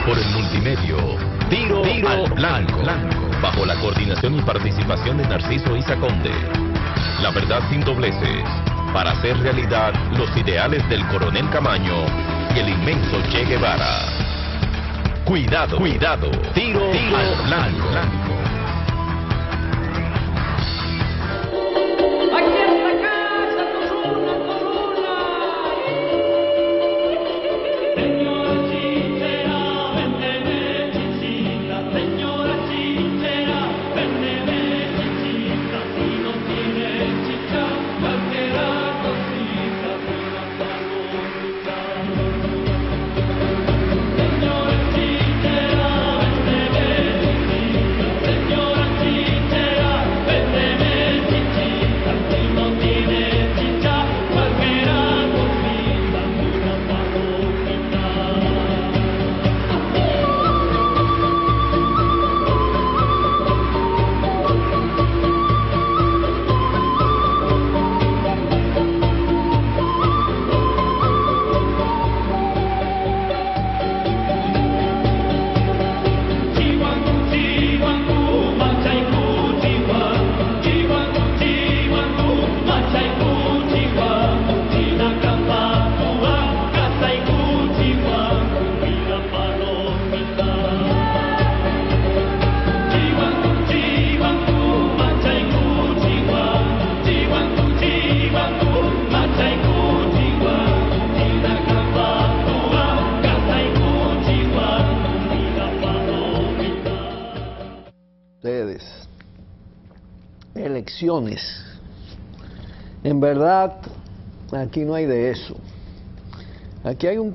por el multimedio Tiro al Blanco, bajo la coordinación y participación de Narciso Isa Conde. La verdad sin dobleces, para hacer realidad los ideales del Coronel Camaño y el inmenso Che Guevara. Cuidado, cuidado, tiro al blanco. Elecciones. En verdad, aquí no hay de eso. Aquí hay un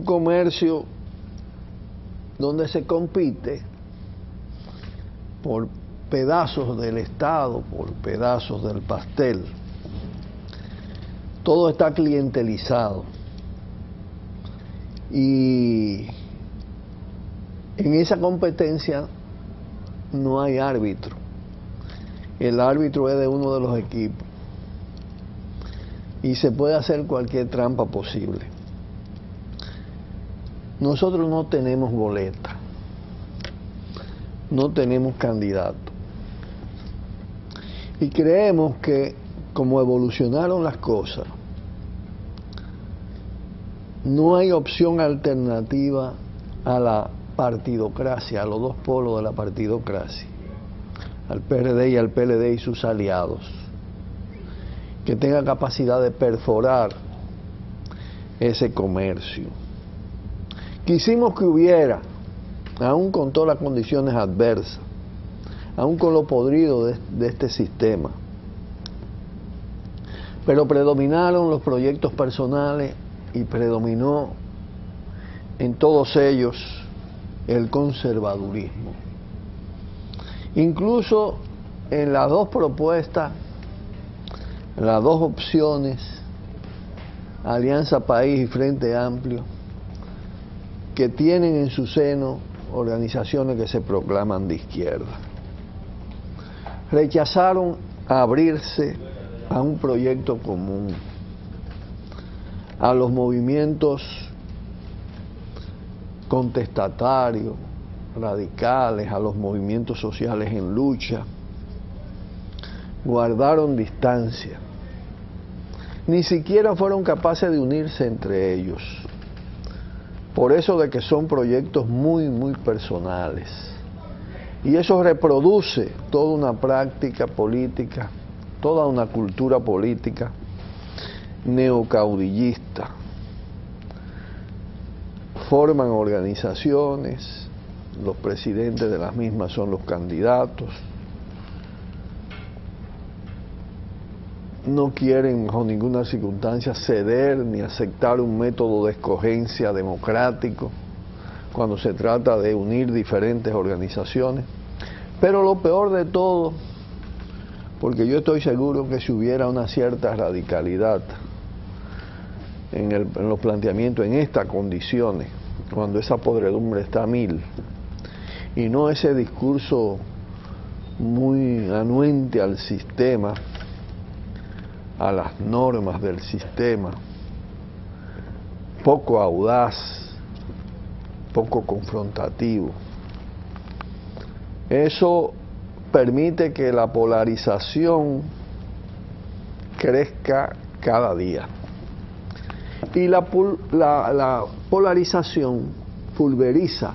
comercio donde se compite por pedazos del Estado, por pedazos del pastel. Todo está clientelizado y en esa competencia no hay árbitro. El árbitro es de uno de los equipos y se puede hacer cualquier trampa posible. Nosotros no tenemos boleta, no tenemos candidato y creemos que como evolucionaron las cosas, no hay opción alternativa a la partidocracia, a los dos polos de la partidocracia, al PRD y al PLD y sus aliados, que tenga capacidad de perforar ese comercio. Quisimos que hubiera, aún con todas las condiciones adversas, aún con lo podrido de este sistema, pero predominaron los proyectos personales y predominó en todos ellos el conservadurismo. Incluso en las dos propuestas, las dos opciones, Alianza País y Frente Amplio, que tienen en su seno organizaciones que se proclaman de izquierda, rechazaron abrirse a un proyecto común, a los movimientos contestatarios, radicales, a los movimientos sociales en lucha, guardaron distancia, ni siquiera fueron capaces de unirse entre ellos, por eso de que son proyectos muy personales, y eso reproduce toda una práctica política, toda una cultura política neocaudillista. Forman organizaciones, los presidentes de las mismas son los candidatos, no quieren bajo ninguna circunstancia ceder ni aceptar un método de escogencia democrático cuando se trata de unir diferentes organizaciones. Pero lo peor de todo, porque yo estoy seguro que si hubiera una cierta radicalidad en los planteamientos en estas condiciones, cuando esa podredumbre está a 1000, y no ese discurso muy anuente al sistema, a las normas del sistema, poco audaz, poco confrontativo. Eso permite que la polarización crezca cada día. Y la polarización pulveriza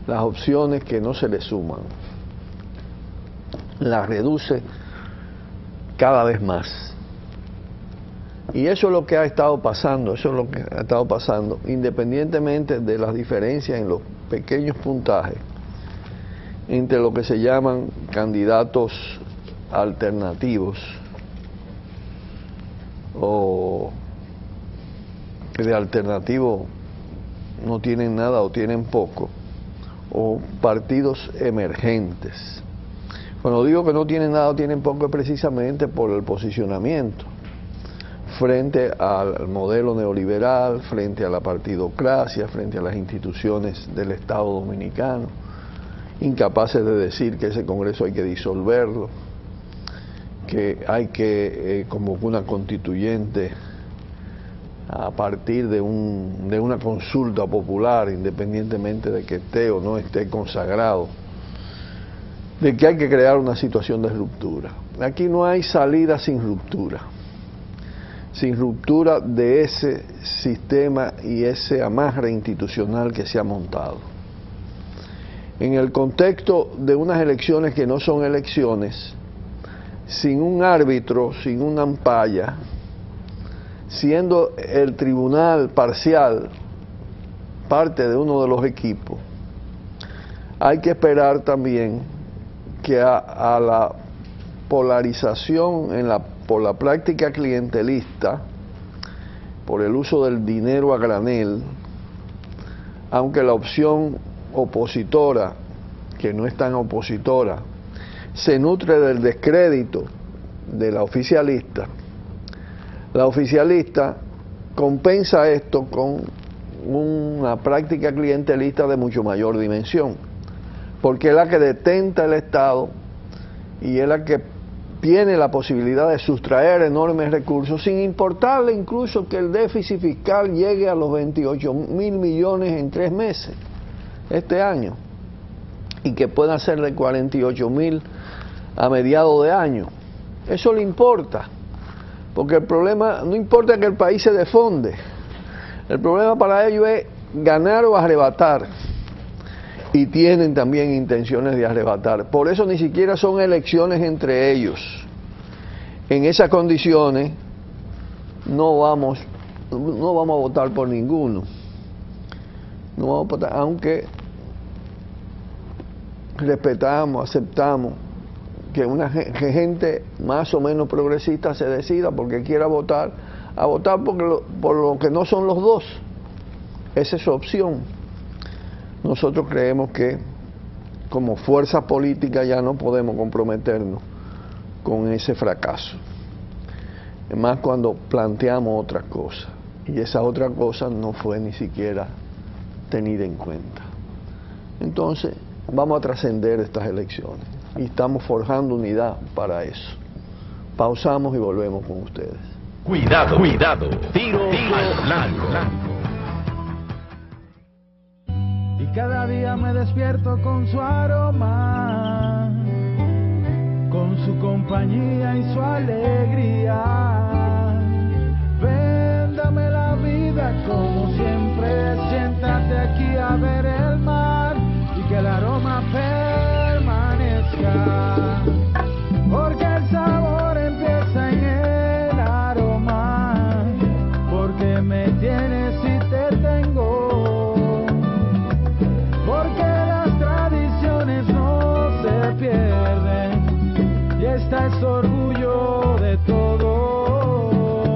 las opciones que no se le suman, las reduce cada vez más. Y eso es lo que ha estado pasando, independientemente de las diferencias en los pequeños puntajes entre lo que se llaman candidatos alternativos o que de alternativo no tienen nada o tienen poco, o partidos emergentes. Cuando digo que no tienen nada o tienen poco es precisamente por el posicionamiento frente al modelo neoliberal, frente a la partidocracia, frente a las instituciones del Estado dominicano, incapaces de decir que ese Congreso hay que disolverlo, que hay que convocar una constituyente a partir de una consulta popular, independientemente de que esté o no esté consagrado, de que hay que crear una situación de ruptura. Aquí no hay salida sin ruptura de ese sistema y ese amarre institucional que se ha montado. En el contexto de unas elecciones que no son elecciones, sin un árbitro, sin una ampalla, siendo el tribunal parcial parte de uno de los equipos, hay que esperar también que a la polarización por la práctica clientelista, por el uso del dinero a granel, aunque la opción opositora, que no es tan opositora, se nutre del descrédito de la oficialista compensa esto con una práctica clientelista de mucho mayor dimensión, porque es la que detenta el Estado y es la que tiene la posibilidad de sustraer enormes recursos, sin importarle incluso que el déficit fiscal llegue a los 28.000 millones en 3 meses, este año, y que pueda ser de 48.000 a mediados de año. Eso le importa, porque el problema, no importa que el país se desfonde, el problema para ellos es ganar o arrebatar, y tienen también intenciones de arrebatar. Por eso ni siquiera son elecciones entre ellos. En esas condiciones no vamos a votar por ninguno. No vamos a votar, aunque respetamos, aceptamos que una gente más o menos progresista se decida porque quiera votar, a votar por lo que no son los dos. Esa es su opción. Nosotros creemos que como fuerza política ya no podemos comprometernos con ese fracaso. Más cuando planteamos otra cosa. Y esa otra cosa no fue ni siquiera tenida en cuenta. Entonces, vamos a trascender estas elecciones. Y estamos forjando unidad para eso. Pausamos y volvemos con ustedes. Cuidado, cuidado. Tiro al blanco. Cada día me despierto con su aroma, con su compañía y su alegría. Ven, dame la vida como siempre, siéntate aquí a ver el mar y que el aroma permanezca, porque el sabor empieza en el aroma, porque me tienes y te tengo. Y esta es orgullo de todos.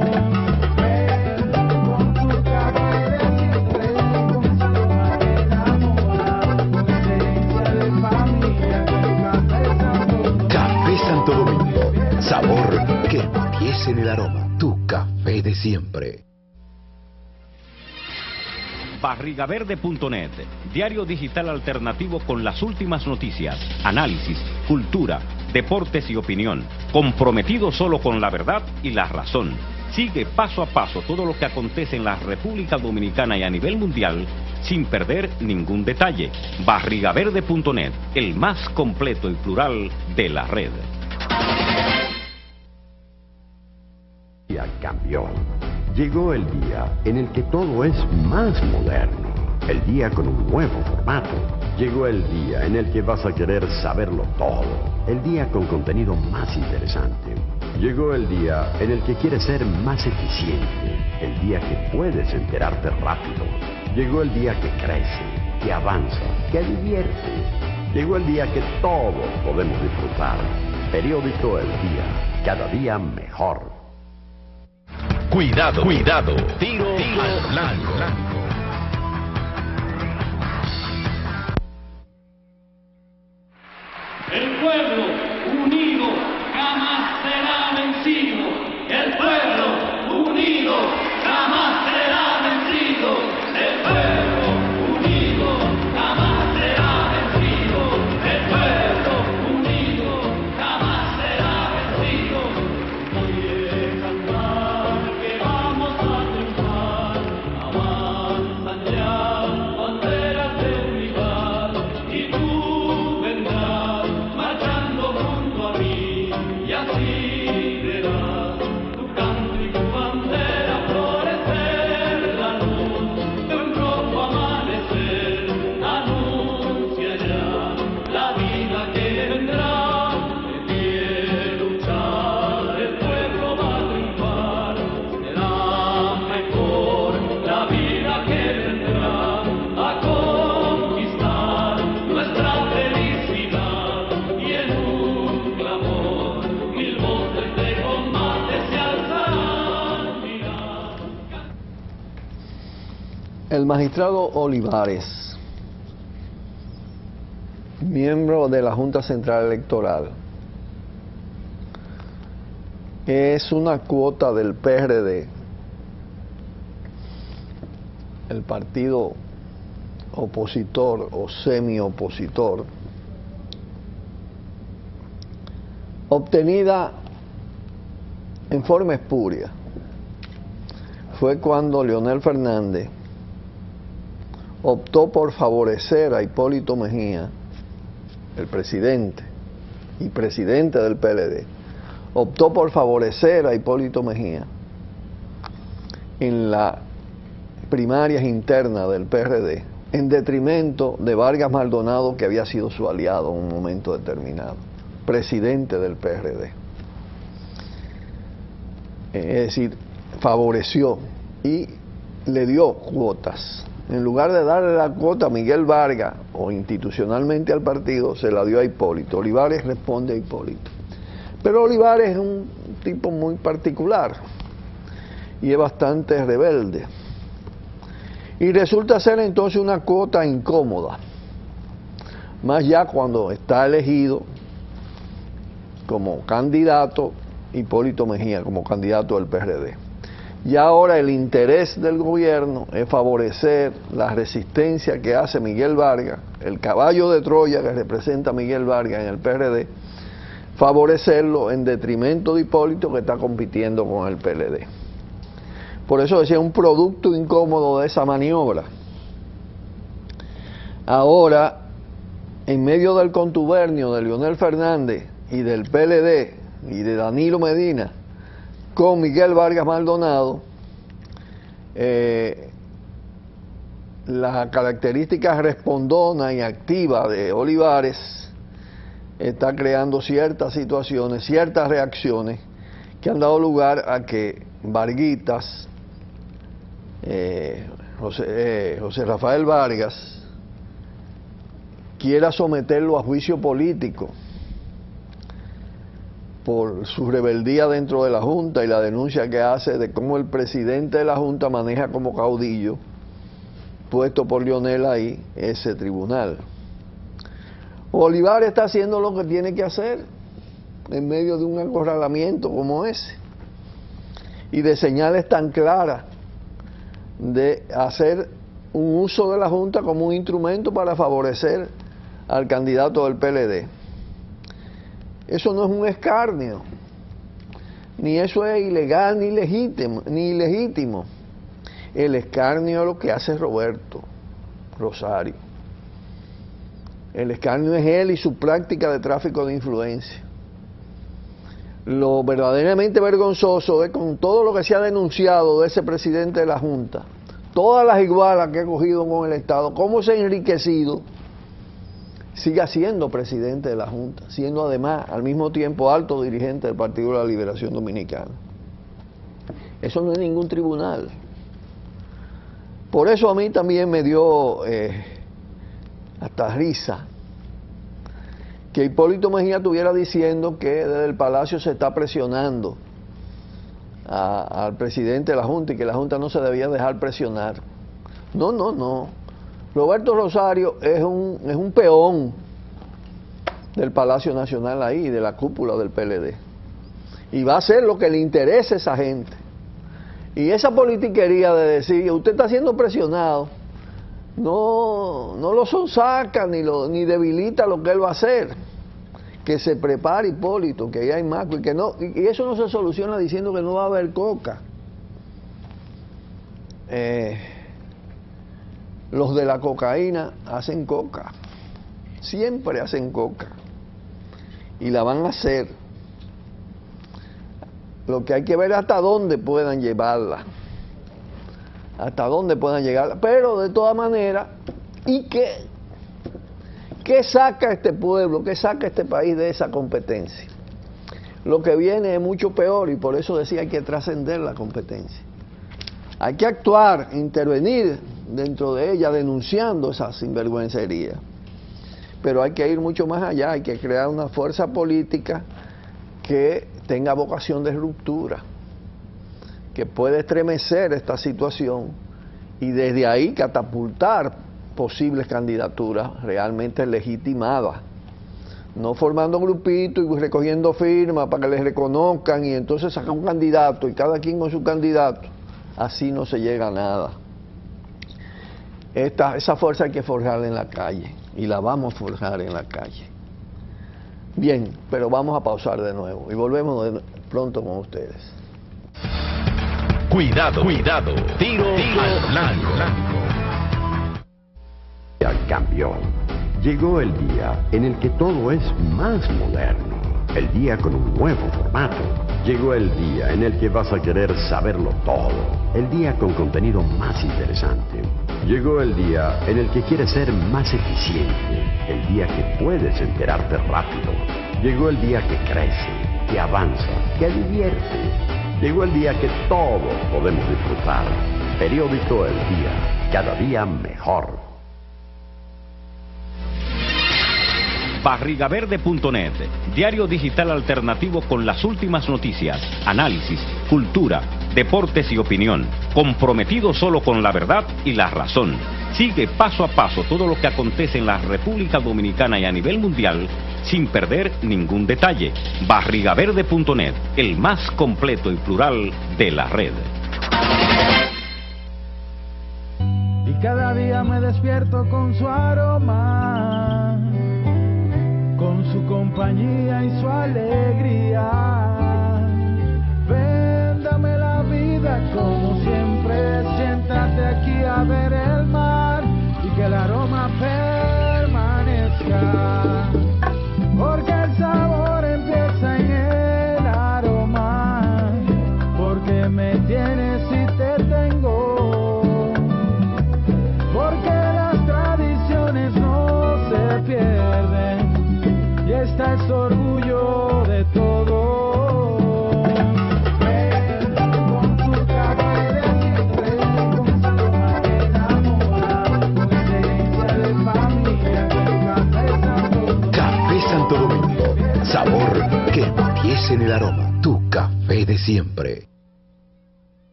Ven con tu café de siempre, con su madre enamorada, con esencia de familia, con Café Santo Domingo. Café Santo Domingo, sabor que empiece en el aroma. Tu café de siempre. Barrigaverde.net, diario digital alternativo con las últimas noticias, análisis, cultura, deportes y opinión, comprometido solo con la verdad y la razón. Sigue paso a paso todo lo que acontece en la República Dominicana y a nivel mundial sin perder ningún detalle. Barrigaverde.net, el más completo y plural de la red. El día cambió. Llegó el día en el que todo es más moderno. El día con un nuevo formato. Llegó el día en el que vas a querer saberlo todo. El día con contenido más interesante. Llegó el día en el que quieres ser más eficiente. El día que puedes enterarte rápido. Llegó el día que crece, que avanza, que divierte. Llegó el día que todos podemos disfrutar. Periódico El Día. Cada día mejor. Cuidado, cuidado. Tiro al blanco. El pueblo unido jamás será vencido. El pueblo unido jamás será vencido. El pueblo unido jamás será vencido. El pueblo unido jamás será vencido. Oye, cantar que vamos a triunfar. Avanzan ya banderas de unidad y tú vendrás marchando junto a mí y así verás tu canto y tu bandera florecer. La luz de un rojo amanecer anuncia ya la vida que vendrá. De pie luchar, el pueblo va a triunfar. Será mejor la vida que vendrá a conquistar nuestra felicidad. Y en un clamor mil voces de combate se alzarán. Dirán. El magistrado Olivares, miembro de la Junta Central Electoral, es una cuota del PRD, el partido opositor o semi-opositor, obtenida en forma espuria. Fue cuando Leonel Fernández optó por favorecer a Hipólito Mejía, el presidente y presidente del PLD, optó por favorecer a Hipólito Mejía en las primarias internas del PRD, en detrimento de Vargas Maldonado, que había sido su aliado en un momento determinado, presidente del PRD. Es decir, favoreció y le dio cuotas. En lugar de darle la cuota a Miguel Vargas o institucionalmente al partido, se la dio a Hipólito. Olivares responde a Hipólito. Pero Olivares es un tipo muy particular y es bastante rebelde. Y resulta ser entonces una cuota incómoda, más ya cuando está elegido como candidato Hipólito Mejía, como candidato del PRD. Y ahora el interés del gobierno es favorecer la resistencia que hace Miguel Vargas, el caballo de Troya que representa a Miguel Vargas en el PRD, favorecerlo en detrimento de Hipólito, que está compitiendo con el PLD. Por eso decía, un producto incómodo de esa maniobra. Ahora, en medio del contubernio de Leonel Fernández y del PLD y de Danilo Medina con Miguel Vargas Maldonado, la característica respondona y activa de Olivares está creando ciertas situaciones, ciertas reacciones que han dado lugar a que Varguitas, José Rafael Vargas, quiera someterlo a juicio político por su rebeldía dentro de la Junta y la denuncia que hace de cómo el presidente de la Junta maneja como caudillo, puesto por Leonel ahí, ese tribunal. Olivares está haciendo lo que tiene que hacer en medio de un acorralamiento como ese y de señales tan claras de hacer un uso de la Junta como un instrumento para favorecer al candidato del PLD. Eso no es un escarnio. Ni eso es ilegal ni ilegítimo. El escarnio es lo que hace Roberto Rosario. El escarnio es él y su práctica de tráfico de influencia. Lo verdaderamente vergonzoso es con todo lo que se ha denunciado de ese presidente de la Junta, todas las igualas que ha cogido con el Estado, cómo se ha enriquecido, siga siendo presidente de la Junta, siendo además al mismo tiempo alto dirigente del Partido de la Liberación Dominicana. Eso no es ningún tribunal. Por eso a mí también me dio hasta risa que Hipólito Mejía estuviera diciendo que desde el Palacio se está presionando al presidente de la Junta y que la Junta no se debía dejar presionar. No, no, no. Roberto Rosario es un peón del Palacio Nacional ahí, de la cúpula del PLD. Y va a hacer lo que le interese a esa gente. Y esa politiquería de decir, usted está siendo presionado, no lo sonsaca ni debilita lo que él va a hacer. Que se prepare Hipólito, que ahí hay más, y que no, y eso no se soluciona diciendo que no va a haber coca. Los de la cocaína hacen coca, siempre hacen coca, y la van a hacer. Lo que hay que ver hasta dónde puedan llevarla, hasta dónde puedan llegar, pero de todas maneras, ¿y qué saca este pueblo, qué saca este país de esa competencia? Lo que viene es mucho peor y por eso decía hay que trascender la competencia. Hay que actuar, intervenir dentro de ella denunciando esa sinvergüencería. Pero hay que ir mucho más allá, hay que crear una fuerza política que tenga vocación de ruptura, que pueda estremecer esta situación y desde ahí catapultar posibles candidaturas realmente legitimadas, no formando grupitos y recogiendo firmas para que les reconozcan y entonces sacan un candidato y cada quien con su candidato. Así no se llega a nada. Esa fuerza hay que forjarla en la calle y la vamos a forjar en la calle. Bien, pero vamos a pausar de nuevo y volvemos pronto con ustedes. Cuidado, cuidado, tiro al blanco. Ya cambió. Llegó el día en el que todo es más moderno. El día con un nuevo formato. Llegó el día en el que vas a querer saberlo todo. El día con contenido más interesante. Llegó el día en el que quieres ser más eficiente. El día que puedes enterarte rápido. Llegó el día que crece, que avanza, que divierte. Llegó el día que todos podemos disfrutar. Periódico El Día. Cada día mejor. Barrigaverde.net, diario digital alternativo con las últimas noticias, análisis, cultura, deportes y opinión, comprometido solo con la verdad y la razón. Sigue paso a paso todo lo que acontece en la República Dominicana y a nivel mundial sin perder ningún detalle. Barrigaverde.net, el más completo y plural de la red. Y cada día me despierto con su aroma, con su compañía y su alegría. Véndame la vida como siempre, siéntate aquí a ver el mar y que el aroma permanezca, porque el sabor empieza en el aroma, porque me tienes y te tengo, porque las tradiciones no se pierden. Y esta es orgullo de todos. Ven con tu café de siempre, con su aroma enamorada, con esencia de familia, con Café Santo Domingo. Café Santo Domingo. Sabor que empiece en el aroma. Tu café de siempre.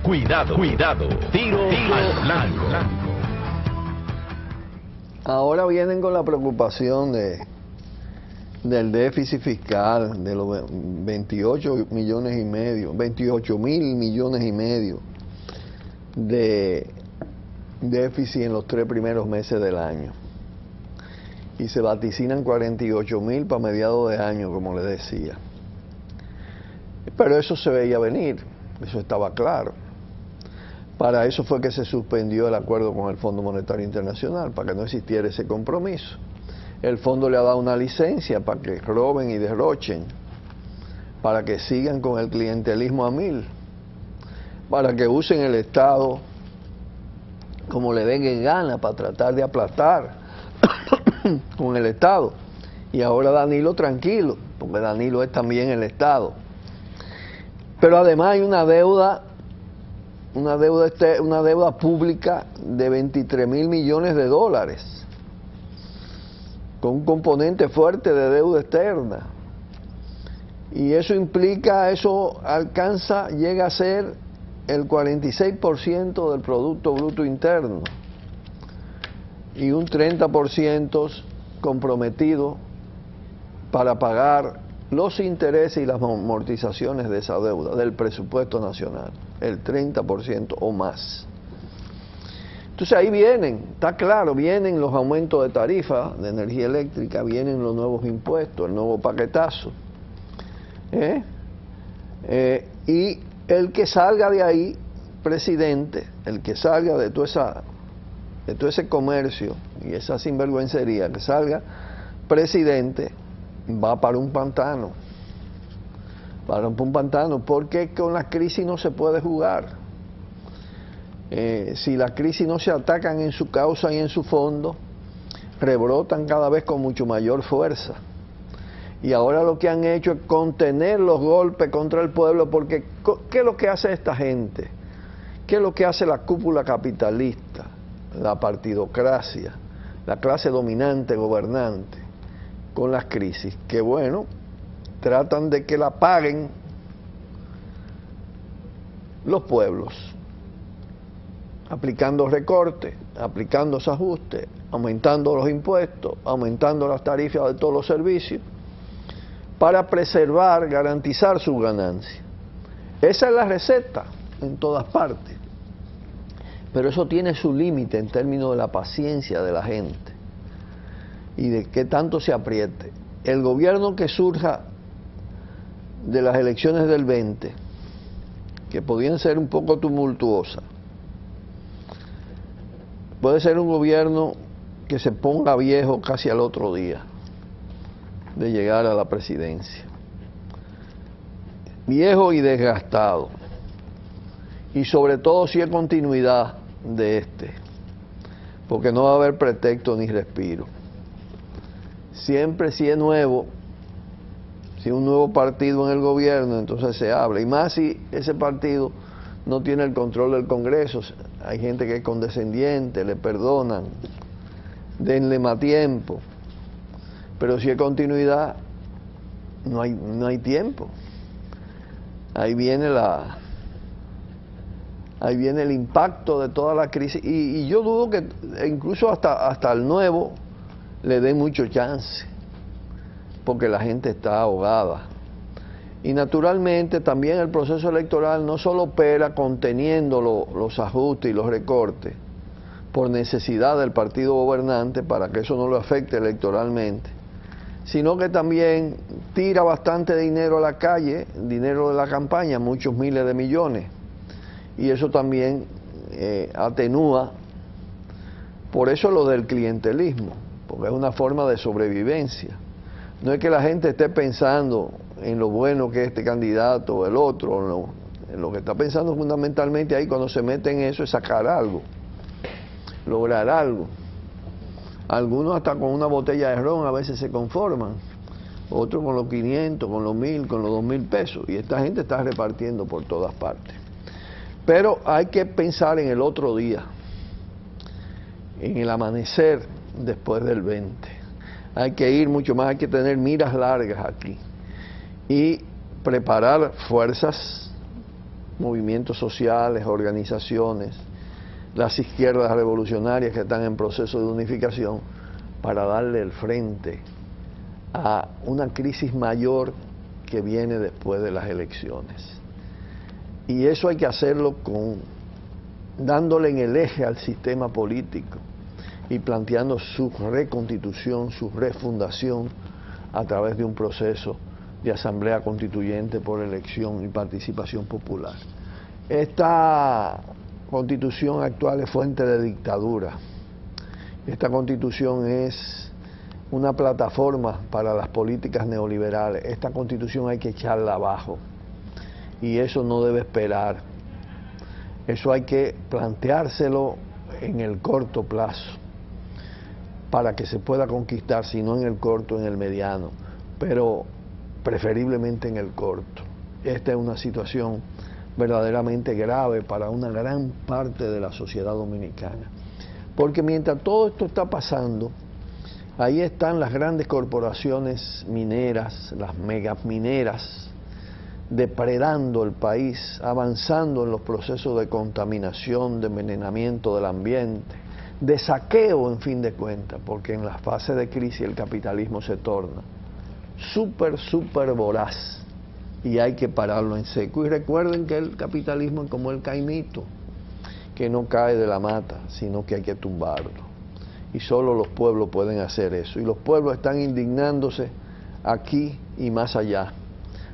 Cuidado, cuidado, tiro al blanco. Ahora vienen con la preocupación del déficit fiscal, de los 28 millones y medio, 28 mil millones y medio de déficit en los 3 primeros meses del año. Y se vaticinan 48 mil para mediados de año, como les decía. Pero eso se veía venir, eso estaba claro. Para eso fue que se suspendió el acuerdo con el Fondo Monetario Internacional, para que no existiera ese compromiso. El fondo le ha dado una licencia para que roben y derrochen, para que sigan con el clientelismo a mil, para que usen el Estado como le den en gana para tratar de aplastar con el Estado. Y ahora Danilo tranquilo, porque Danilo es también el Estado. Pero además hay una deuda pública de 23.000 millones de dólares, con un componente fuerte de deuda externa. Y eso implica, eso llega a ser el 46% del Producto Bruto Interno y un 30% comprometido para pagar los intereses y las amortizaciones de esa deuda del presupuesto nacional, el 30% o más. Entonces ahí vienen, está claro, vienen los aumentos de tarifa de energía eléctrica, vienen los nuevos impuestos, el nuevo paquetazo. Y el que salga de ahí, presidente, el que salga de todo ese comercio y esa sinvergüencería, que salga presidente, va para un pantano. Porque con la crisis no se puede jugar. Si las crisis no se atacan en su causa y en su fondo, rebrotan cada vez con mucho mayor fuerza. Y ahora lo que han hecho es contener los golpes contra el pueblo, porque ¿qué es lo que hace esta gente? ¿Qué es lo que hace la cúpula capitalista, la partidocracia, la clase dominante, gobernante, con las crisis? Que bueno, tratan de que la paguen los pueblos, aplicando recortes, aplicando esos ajustes, aumentando los impuestos, aumentando las tarifas de todos los servicios, para preservar, garantizar su ganancia. Esa es la receta en todas partes. Pero eso tiene su límite en términos de la paciencia de la gente y de qué tanto se apriete. El gobierno que surja de las elecciones del 20, que podían ser un poco tumultuosas, puede ser un gobierno que se ponga viejo casi al otro día de llegar a la presidencia, viejo y desgastado, y sobre todo si hay continuidad de porque no va a haber pretexto ni respiro. Siempre si es nuevo, si un nuevo partido en el gobierno, entonces se habla, y más si ese partido no tiene el control del Congreso. Hay gente que es condescendiente, le perdonan, denle más tiempo. Pero si hay continuidad, no hay tiempo. Ahí viene el impacto de toda la crisis. Y yo dudo que incluso hasta el nuevo le den mucho chance, porque la gente está ahogada. Y naturalmente también el proceso electoral no solo opera conteniendo los ajustes y los recortes por necesidad del partido gobernante para que eso no lo afecte electoralmente, sino que también tira bastante dinero a la calle, dinero de la campaña, muchos miles de millones, y eso también atenúa, por eso lo del clientelismo, porque es una forma de sobrevivencia. No es que la gente esté pensando en lo bueno que es este candidato o el otro, lo que está pensando fundamentalmente ahí cuando se mete en eso es sacar algo, lograr algo. Algunos hasta con una botella de ron a veces se conforman, otros con los 500, con los 1000, con los 2000 pesos, y esta gente está repartiendo por todas partes. Pero hay que pensar en el otro día, en el amanecer después del 20. Hay que ir mucho más, hay que tener miras largas aquí y preparar fuerzas, movimientos sociales, organizaciones, las izquierdas revolucionarias que están en proceso de unificación, para darle el frente a una crisis mayor que viene después de las elecciones. Y eso hay que hacerlo dándole en el eje al sistema político y planteando su reconstitución, su refundación a través de un proceso de asamblea constituyente por elección y participación popular. Esta constitución actual es fuente de dictadura. Esta constitución es una plataforma para las políticas neoliberales. Esta constitución hay que echarla abajo y eso no debe esperar. Eso hay que planteárselo en el corto plazo para que se pueda conquistar, si no en el corto, en el mediano, pero preferiblemente en el corto. Esta es una situación verdaderamente grave para una gran parte de la sociedad dominicana. Porque mientras todo esto está pasando, ahí están las grandes corporaciones mineras, las megamineras, depredando el país, avanzando en los procesos de contaminación, de envenenamiento del ambiente, de saqueo en fin de cuentas, porque en la fase de crisis el capitalismo se torna súper voraz y hay que pararlo en seco. Y recuerden que el capitalismo es como el caimito, que no cae de la mata, sino que hay que tumbarlo. Y solo los pueblos pueden hacer eso. Y los pueblos están indignándose aquí y más allá.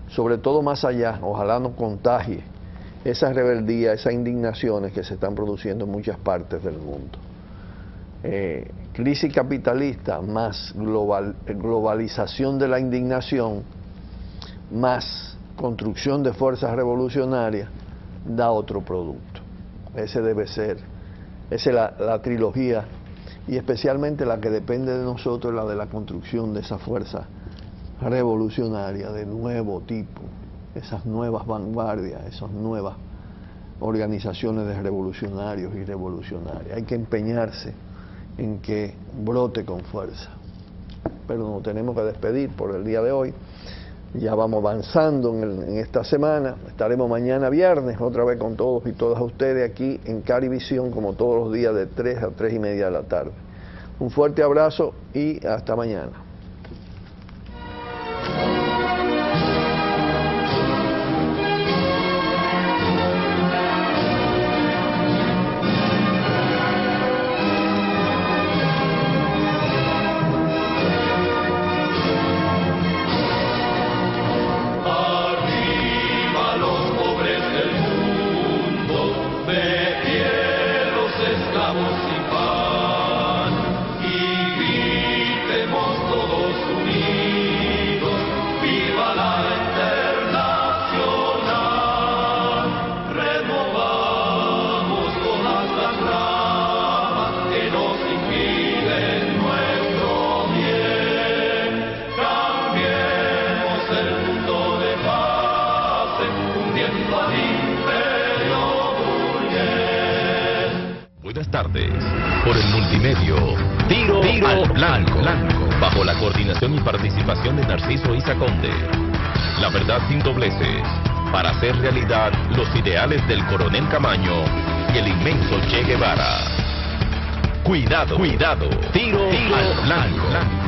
Sobre todo más allá, ojalá no contagie esa rebeldía, esas indignaciones que se están produciendo en muchas partes del mundo. Crisis capitalista más globalización de la indignación, más construcción de fuerzas revolucionarias, da otro producto. Ese debe ser, esa es la trilogía, y especialmente la que depende de nosotros, la de la construcción de esa fuerza revolucionaria de nuevo tipo, esas nuevas vanguardias, esas nuevas organizaciones de revolucionarios y revolucionarias. Hay que empeñarse en que brote con fuerza. Pero nos tenemos que despedir por el día de hoy. Ya vamos avanzando en esta semana. Estaremos mañana viernes otra vez con todos y todas ustedes aquí en Carivisión, como todos los días de 3 a 3 y media de la tarde. Un fuerte abrazo y hasta mañana. Buenas tardes. Por el multimedio, Tiro al Blanco, bajo la coordinación y participación de Narciso Isa Conde. La verdad sin dobleces, para hacer realidad los ideales del coronel Camaño y el inmenso Che Guevara. Cuidado, Tiro al Blanco.